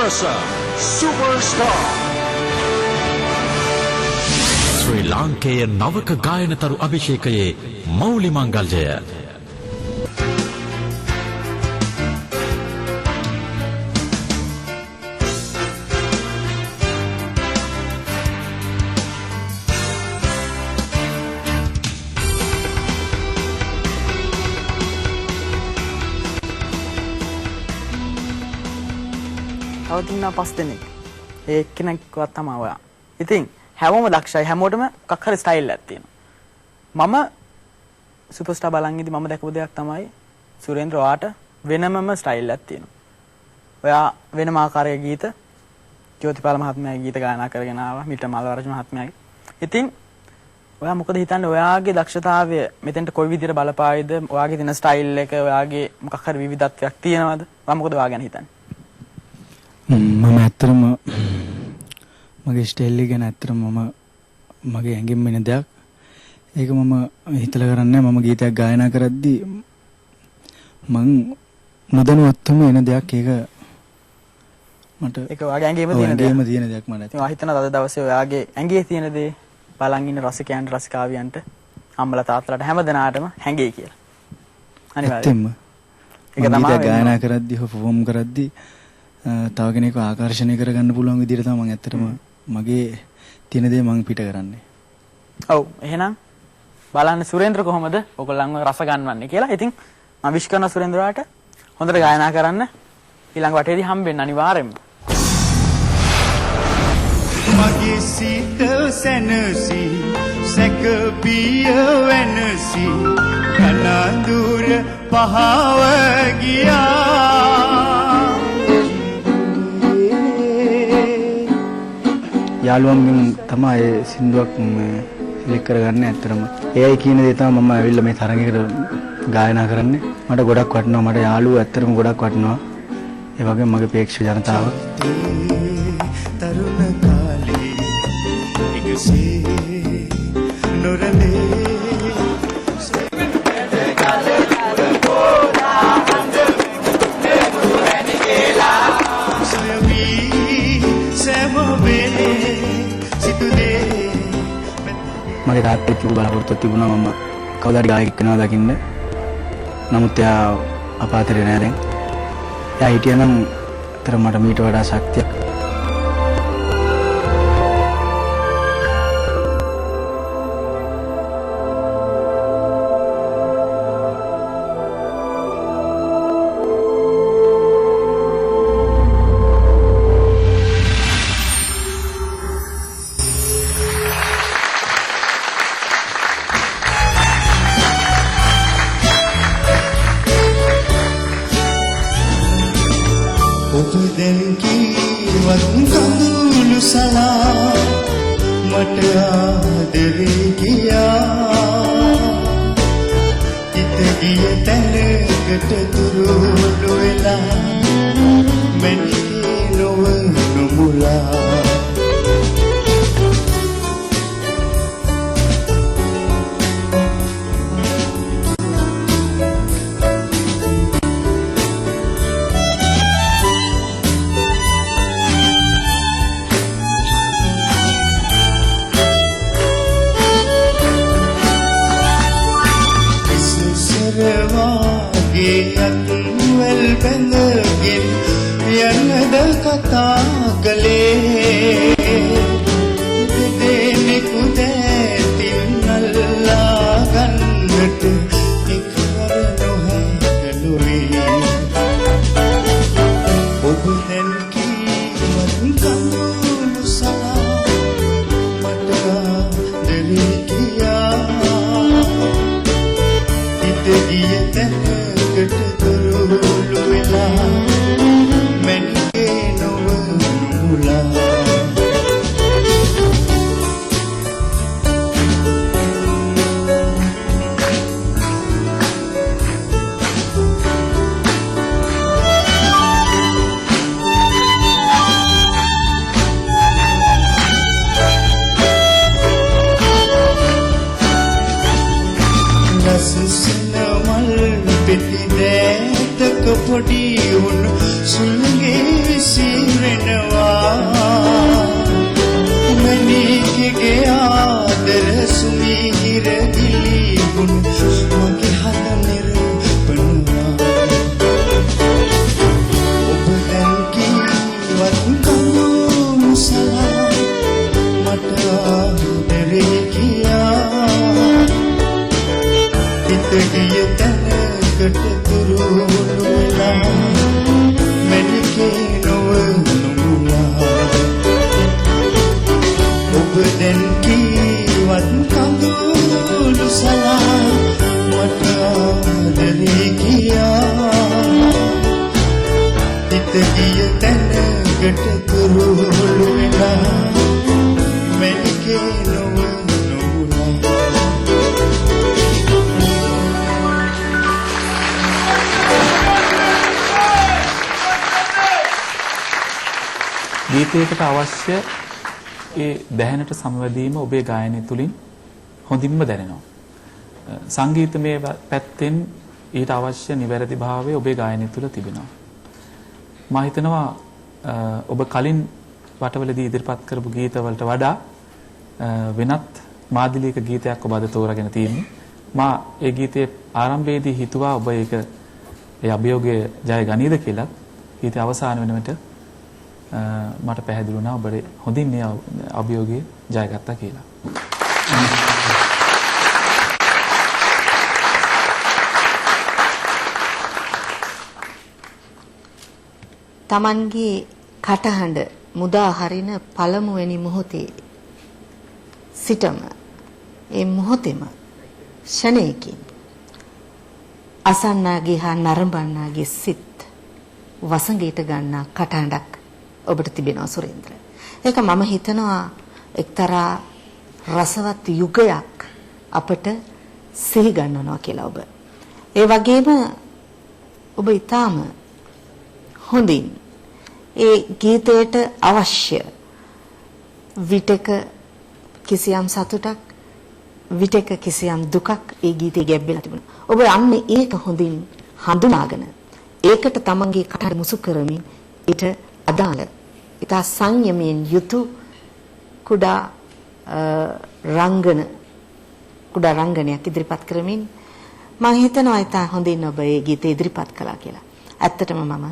Surasa Superstar ශ්‍රී ලාංකේය නවක ගායනතරු අභිෂේකයේ මෞලි මංගල්‍යය තවතින්න 5 දෙනෙක්. ඒ එක්කෙනෙක්වත් තමයි ඔයා. ඉතින් හැමෝම දක්ෂයි. හැමෝටම මොකක් හරි ස්ටයිල් එකක් තියෙනවා. මම සුපර්ස්ටාර් බලන් ඉදි මම දැකපු දෙයක් තමයි සුරේන්ද්‍ර ඔයාට වෙනමම ස්ටයිල් එකක් තියෙනවා. ඔයා වෙනම ආකාරයක ගීත ජෝතිපාල මහත්මයාගේ ගීත ගායනා කරගෙන ආවා. මිට මල්වරජ මහත්මයාගේ. ඉතින් ඔයා මොකද හිතන්නේ ඔයාගේ දක්ෂතාවය මෙතෙන්ට කොයි විදිහට බලපායිද? ඔයාගේ තියෙන ස්ටයිල් එක ඔයාගේ මොකක් හරි විවිධත්වයක් තියෙනවද? ඔයා මොකද ඔයා ගැන හිතන්නේ? මම ඇත්තටම මගේ ස්ටයිල් එක ගැන ඇත්තටම මගේ ඇඟෙන් එන දෙයක්. ඒක මම හිතලා කරන්නේ මම ගීතයක් ගායනා කරද්දී මං නොදැනුවත්වම එන දෙයක්. ඒක මට ඒක ඔයාගේ ඇඟේම තියෙන දෙයක් මට. ඉතින් මම හිතනවා අද දවසේ ඔයාගේ ඇඟේ තියෙන දේ බලන් ඉන්න රසිකයන්ට රසිකාවියන්ට අම්මලා තාත්තලාට හැමදෙනාටම හැංගෙයි කියලා. අනිවාර්යයෙන්ම. ඒක තමයි ගායනා කරද්දී හෝ පර්ෆෝම් කරද්දී තව කෙනෙක්ව ආකර්ෂණය කරගන්න පුළුවන් විදිහට තමයි මම ඇත්තටම මගේ තියෙන දේ මම පිට කරන්නේ. ඔව් එහෙනම් බලන්න සුරේන්ද්‍ර කොහොමද ඔයගොල්ලන්ව රස ගන්නවන්නේ කියලා. ඉතින් මම විශ් කරන සුරේන්ද්‍රාට හොඳට ගායනා කරන්න ඊළඟ වටේදී හම්බෙන්න අනිවාර්යෙන්ම. මගේ සීතල සැනසි සැකපිය වෙනසි කනඳුර පහව ගියා යාළුවන්ගෙන් තමයි සින්දුවක් සිලෙක්ට් කරගන්නේ. ඇත්තටම එයයි කියන දේ තමයි මම ඇවිල්ලා මේ තරඟයකට ගායනා කරන්නේ. මට ගොඩක් වටිනවා. මට යාළුවෝ ඇත්තටම ගොඩක් වටිනවා. ඒ වගේම මගේ ප්‍රේක්ෂක ජනතාව. තරුණ කාලේ එකසේ නොරලේ මගේ තාත්තට කිව්ව බලාපොරොත්තුවක් තිබුණා මම කවදාද ගායකයෙක් වෙනවා දකින්න. නමුත් එයා අපාතරේ නෑ දැන්. එයා හිටියනම් අතර මට මීට වඩා ශක්තියක්. ඔබ දැන් කීවත් කඳුළු සලා මට ආදරේ කියා ඉත ගිය තැනකට තුරුළු වෙලා මැනී නොවනු මුලා අත්වල් බැඳගෙන යන්නද කතා කළේ දෙනෙකුට තින්නල්ලා ගන්නට එකවර නොහැකලුවේ ඔබ දැන් කීවත් කඳුළු සලා මට ආදරේ කියා ඉත ගිය තැනකට තුරුළු වෙලා මැනී නොවනු මුලා පෙති දැතක පොඩි උණු සුළඟේ විසිරෙන ගිය තැනකට තුරුළු වෙලා මැනිකේ නොවනුලා ඔබ දැන් කීවත් කඳුළු සලා මට ආදරේ කියා හිත ගිය තැනකට තුරුළු වෙලා මැනිකේ නොවනුලා ගීතයකට අවශ්‍ය ඒ දැහැනට සමවැදීම ඔබේ ගායනය තුලින් හොඳින්ම දැනෙනවා. සංගීතමය පැත්තෙන් ඊට අවශ්‍ය නිවැරදි භාවය ඔබේ ගායනය තුල තිබෙනවා. මම හිතනවා ඔබ කලින් වටවලදී ඉදිරිපත් කරපු ගීතවලට වඩා වෙනත් මාධ්‍යලික ගීතයක් ඔබ අද තෝරාගෙන තියෙන්නේ. මා ඒ ගීතයේ ආරම්භයේදී හිතුවා ඔබ ඒ අභියෝගය ජය ගනීද කියලා. ගීතය අවසාන වෙනකොට මට පැහැදිලි වුණා ඔබ හොඳින් මේ අභියෝගය ජයගත්තා කියලා. තමන්ගේ කටහඬ මුදා හරින පළමුවෙනි මොහොතේ සිටම ඒ මොහොතේම ෂණයකින් අසන්නාගේ හා නරඹන්නාගේ සිත් වසඟයට ගන්නා කටහඬක් ඔබට තිබෙනවා සුරේන්ද්‍ර. ඒක මම හිතනවා එක්තරා රසවත් යුගයක් අපට සිහි ගන්නනවා කියලා ඔබ. ඒ වගේම ඔබ ඊටාම හොඳින් ඒ ගීතයට අවශ්‍ය විටක කිසියම් සතුටක් විටක කිසියම් දුකක් ඒ ගීතේ ගැබ්බෙලා තිබුණා. ඔබ අන්නේ ඒක හොඳින් හඳුනාගෙන ඒකට තමන්ගේ කටහඬ මුසු කරමින් ඊට අදාළ ඉතා සංයමයෙන් යුතු කුඩා රංගනයක් ඉදිරිපත් කරමින් මම හිතනවා ඉතා හොඳින් ඔබ ඒ ගීතය ඉදිරිපත් කළා කියලා. ඇත්තටම මම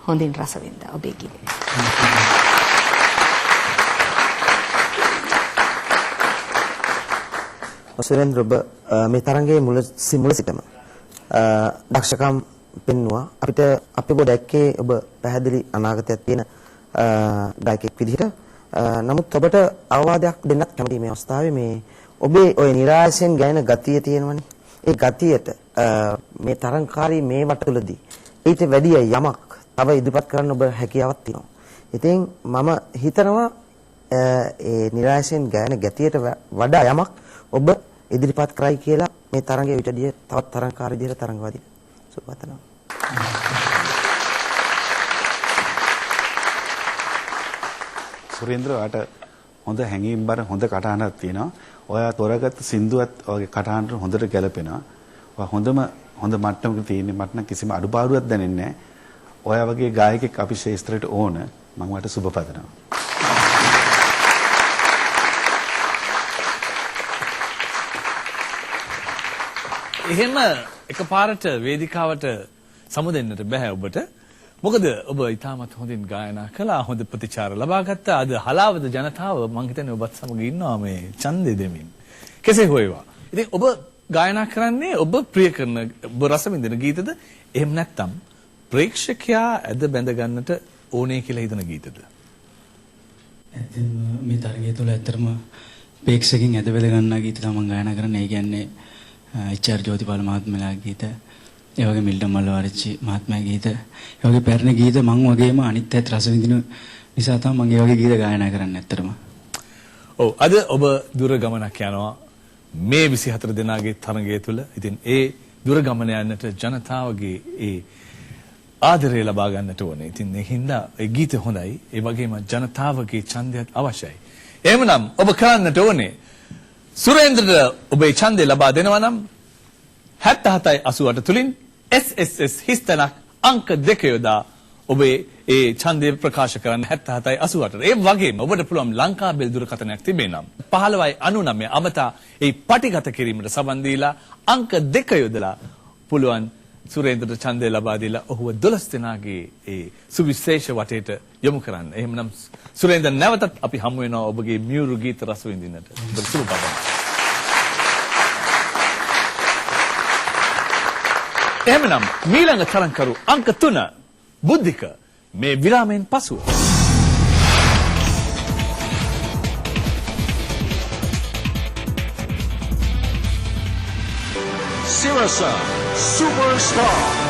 හොඳින් රස වින්දා ඔබේ ගීතය. සුරේන්ද්‍ර ඔබ මේ තරංගයේ මුල සිටම දක්ෂකම් පෙන්වුවා. අපිට අපි ඔබ දැක්කේ ඔබ පැහැදිලි අනාගතයක් තියෙන ගායකයෙක් විදිහට. නමුත් ඔබට අවවාදයක් දෙන්නත් කැමතියි මේ අවස්ථාවේ. මේ ඔබේ ওই નિરાශයෙන් ගැයෙන ගතිය තියෙනවනේ. ඒ ගතියට මේ තරංකාරී මේ වටුලදී ඊට වැඩි යමක් තව ඉදිරිපත් කරන්න ඔබ හැකියාවක් තියෙනවා. ඉතින් මම හිතනවා ඒ નિરાශයෙන් ගැයෙන ගතියට වඩා යමක් ඔබ ඉදිරිපත් කරයි කියලා මේ තරංගයේ විතදිය තවත් තරංකාරී විදිහට තරංගවාදී සුබපතනවා. සුරේන්ද්‍ර ඔයාට හොඳ හැඟීම්බර හොඳ කටහඬක් තියෙනවා. ඔයා තොරගත්ත සින්දුවත් ඔයගේ කටහඬට හොඳට ගැලපෙනවා. ඔයා හොඳ මට්ටමක තියෙන්නේ. මට නම් කිසිම අඩුපාඩුවක් දැනෙන්නේ නැහැ. ඔයා වගේ ගායකෙක් අපි ශාස්ත්‍රයට ඕන. මම වට සුබපතනවා. එහෙම එකපාරට වේදිකාවට සමුදෙන්නට බෑ ඔබට. මොකද ඔබ ඉතාමත් හොඳින් ගායනා කළා, හොඳ ප්‍රතිචාර ලබා ගත්තා. අද හලාවද ජනතාව මං හිතන්නේ ඔබත් සමග ඉන්නවා මේ ඡන්දෙ දෙමින්. කෙසේ හොයවා. ඉතින් ඔබ ගායනා කරන්නේ ඔබ ප්‍රිය කරන ඔබ රස විඳින ගීතද? එහෙම නැත්නම් ප්‍රේක්ෂකයා ඇද බැඳ ගන්නට ඕනේ කියලා හිතන ගීතද? ඇත්තම මේ තරගය තුළ ඇත්තටම ප්‍රේක්ෂකකින් ඇද බැඳ ගන්නා ගීත තමයි මම ගායනා කරන්නේ. ඒ කියන්නේ එච්.ආර්. ජෝතිපාල මහත්මයාගේ ගීත, ඒ වගේ මිල්ටන් මල්ලවආරච්චි මහත්මයාගේ ගීත, ඒ වගේ පැරණි ගීත මම වගේම අනිත් ඇත් රස විඳින නිසා තමයි මම ඒ වගේ ගීත ගායනා කරන්නේ ඇත්තටම. ඔව් අද ඔබ දුර ගමනක් යනවා මේ 24 දෙනාගේ තරගය තුළ. ඉතින් ඒ දුර ගමන යන්නට ජනතාවගේ ඒ ආදරය ලබා ගන්නට ඕනේ. ඉතින් ඒ හින්දා ඒ ගීත හොඳයි. ඒ වගේම ජනතාවගේ ඡන්දයත් අවශ්‍යයි. එහෙමනම් ඔබ කරන්නට ඕනේ සුරේන්ද්‍රට ඔබේ ඡන්දය ලබා දෙනවා නම් 7788 තුලින් SSS හිස්තනක් අංක 2 යොදා ඔබේ ඒ ඡන්දය ප්‍රකාශ කරන්න 7788. ඒ වගේම ඔබට පුළුවන් ලංකාබෙල් දුරකථනයක් තිබේ නම් 1599 අමතා ඒ පටිගත කිරීමට සබන් දීලා අංක 2 යොදලා පුළුවන් සුරේන්ද්‍රට ඡන්දය ලබා දීලා ඔහුව 12 දෙනාගේ ඒ සුවිශේෂ වටේට යොමු කරන්න. එහෙමනම් සුරේන්ද්‍ර නැවතත් අපි හමු වෙනවා ඔබගේ මියුරු ගීත රස විඳින්නට. ඔබට සුබ පතනවා. එහෙමනම් මීළඟ තරංකරු අංක 3 බුද්ධික මේ විරාමයෙන් පසුව Sirasa Superstar.